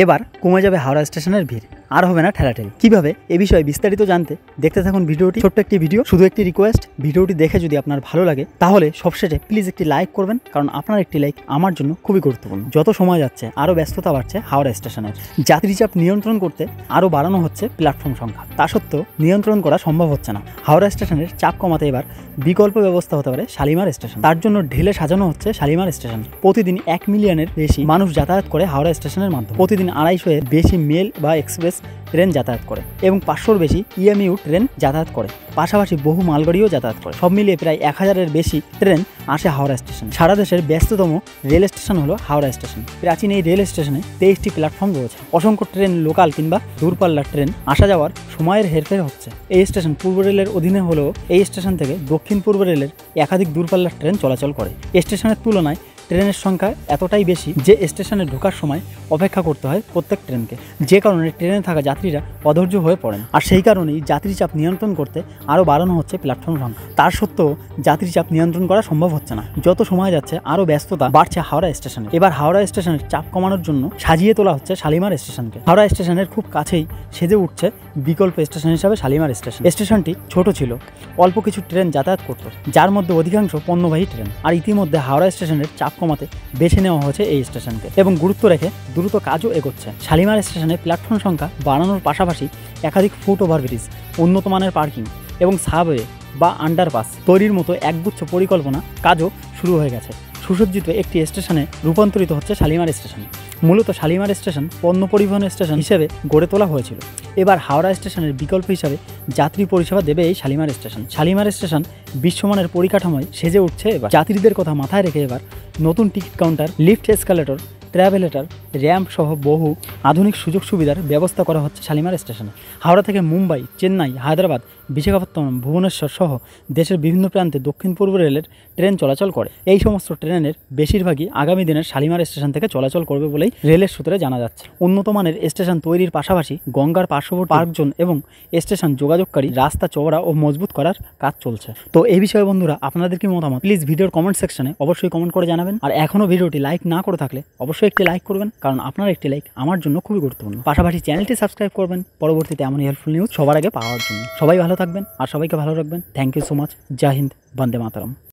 এবার কমে যাবে হাওড়া স্টেশনের ভিড়, আর হবে না ঠেলাঠেলি। কিভাবে এ বিষয়ে বিস্তারিত জানতে দেখতে থাকুন ভিডিওটি। ছোট্ট একটি ভিডিও, শুধু একটি রিকোয়েস্ট, ভিডিওটি দেখে যদি আপনার ভালো লাগে তাহলে সবশেষে প্লিজ একটি লাইক করবেন, কারণ আপনার একটি লাইক আমার জন্য খুবই গুরুত্বপূর্ণ। যত সময় যাচ্ছে আরও ব্যস্ততা বাড়ছে হাওড়া স্টেশনের। যাত্রী চাপ নিয়ন্ত্রণ করতে আরও বাড়ানো হচ্ছে প্ল্যাটফর্ম সংখ্যা, তা সত্ত্বেও নিয়ন্ত্রণ করা সম্ভব হচ্ছে না। হাওড়া স্টেশনের চাপ কমাতে এবার বিকল্প ব্যবস্থা হতে পারে শালিমার স্টেশন। তার জন্য ঢেলে সাজানো হচ্ছে শালিমার স্টেশন। প্রতিদিন 1 মিলিয়নের বেশি মানুষ যাতায়াত করে হাওড়া স্টেশনের মাধ্যমে। প্রতিদিন 250 এর বেশি মেল বা এক্সপ্রেস ট্রেন যাতায়াত করে এবং 500-র বেশি ইএমইউ ট্রেন যাতায়াত করে। পাশাপাশি বহু মালগাড়িও যাতায়াত করে। সব মিলিয়ে প্রায় 1000-এর বেশি ট্রেন আসে হাওড়া স্টেশন। সারা দেশের ব্যস্ততম রেল স্টেশন হলো হাওড়া স্টেশন। প্রাচীন এই রেল স্টেশনে 23টি প্ল্যাটফর্ম রয়েছে। অসংখ্য ট্রেন, লোকাল কিংবা দূরপাল্লার ট্রেন আসা যাওয়ার সময়ের হেরফের হচ্ছে। এই স্টেশন পূর্ব রেলের অধীনে হলেও এই স্টেশন থেকে দক্ষিণ পূর্ব রেলের একাধিক দূরপাল্লার ট্রেন চলাচল করে। স্টেশনের তুলনায় ট্রেনের সংখ্যা এতটাই বেশি যে স্টেশনে ঢোকার সময় অপেক্ষা করতে হয় প্রত্যেক ট্রেনকে, যে কারণে ট্রেনে থাকা যাত্রীরা অধৈর্য হয়ে পড়েন। আর সেই কারণেই যাত্রী চাপ নিয়ন্ত্রণ করতে আরও বাড়ানো হচ্ছে প্ল্যাটফর্ম সংখ্যা। তার সত্ত্বেও যাত্রী চাপ নিয়ন্ত্রণ করা সম্ভব হচ্ছে না। যত সময় যাচ্ছে আরও ব্যস্ততা বাড়ছে হাওড়া স্টেশনে। এবার হাওড়া স্টেশনের চাপ কমানোর জন্য সাজিয়ে তোলা হচ্ছে শালিমার স্টেশনকে। হাওড়া স্টেশনের খুব কাছেই সেজে উঠছে বিকল্প স্টেশন হিসাবে শালিমার স্টেশন। স্টেশনটি ছোট ছিল, অল্প কিছু ট্রেন যাতায়াত করত, যার মধ্যে অধিকাংশ পণ্যবাহী ট্রেন। আর ইতিমধ্যে হাওড়া স্টেশনের চাপ কমাতে বেছে নেওয়া হয়েছে এই স্টেশনকে এবং গুরুত্ব রেখে দ্রুত কাজও এগোচ্ছে। শালিমার স্টেশনে প্ল্যাটফর্ম সংখ্যা বাড়ানোর পাশাপাশি একাধিক ফুট ওভারব্রিজ, উন্নত মানের পার্কিং এবং সাবওয়ে বা আন্ডারপাস তৈরির মতো একগুচ্ছ পরিকল্পনা কাজও শুরু হয়ে গেছে। সুসজ্জিত একটি স্টেশনে রূপান্তরিত হচ্ছে শালিমার স্টেশন। মূলত শালিমার স্টেশন পণ্য পরিবহন স্টেশন হিসেবে গড়ে তোলা হয়েছিল। এবার হাওড়া স্টেশনের বিকল্প হিসাবে যাত্রী পরিষেবা দেবে এই শালিমার স্টেশন। শালিমার স্টেশন বিশ্বমানের পরিকাঠামোয় সেজে উঠছে। এবার যাত্রীদের কথা মাথায় রেখে এবার নতুন ticket counter, lift, escalator, travelator, ramp সহ বহু আধুনিক সুযোগ সুবিধার ব্যবস্থা করা হচ্ছে শালিমার স্টেশনে। হাওড়া থেকে মুম্বাই, চেন্নাই, হায়দ্রাবাদ, বিশাখাপত্তনম, ভুবনেশ্বর সহ দেশের বিভিন্ন প্রান্তে দক্ষিণ পূর্ব রেলের ট্রেন চলাচল করে। এই সমস্ত ট্রেনের বেশিরভাগই আগামী দিনের শালিমার স্টেশন থেকে চলাচল করবে বলেই রেলের সূত্রে জানা যাচ্ছে। উন্নত মানের স্টেশন তৈরির পাশাপাশি গঙ্গার পার্শ্ববর্তী পার্কজন এবং স্টেশন যোগাযোগকারী রাস্তা চওড়া ও মজবুত করার কাজ চলছে। তো এই বিষয়ে বন্ধুরা আপনাদের কি মতামত প্লিজ ভিডিওর কমেন্ট সেকশনে অবশ্যই কমেন্ট করে জানাবেন। আর এখনও ভিডিওটি লাইক না করে থাকলে অবশ্যই একটি লাইক করবেন, কারণ আপনার একটি লাইক আমার জন্য খুবই গুরুত্বপূর্ণ। পাশাপাশি চ্যানেলটি সাবস্ক্রাইব করবেন পরবর্তীতে এমনই হেল্পফুল নিউজ সবার আগে পাওয়ার জন্য। সবাই ভালো থাকবেন আর সবাইকে ভালো রাখবেন। Thank you so much. জয় হিন্দ, বন্দে মাতরম।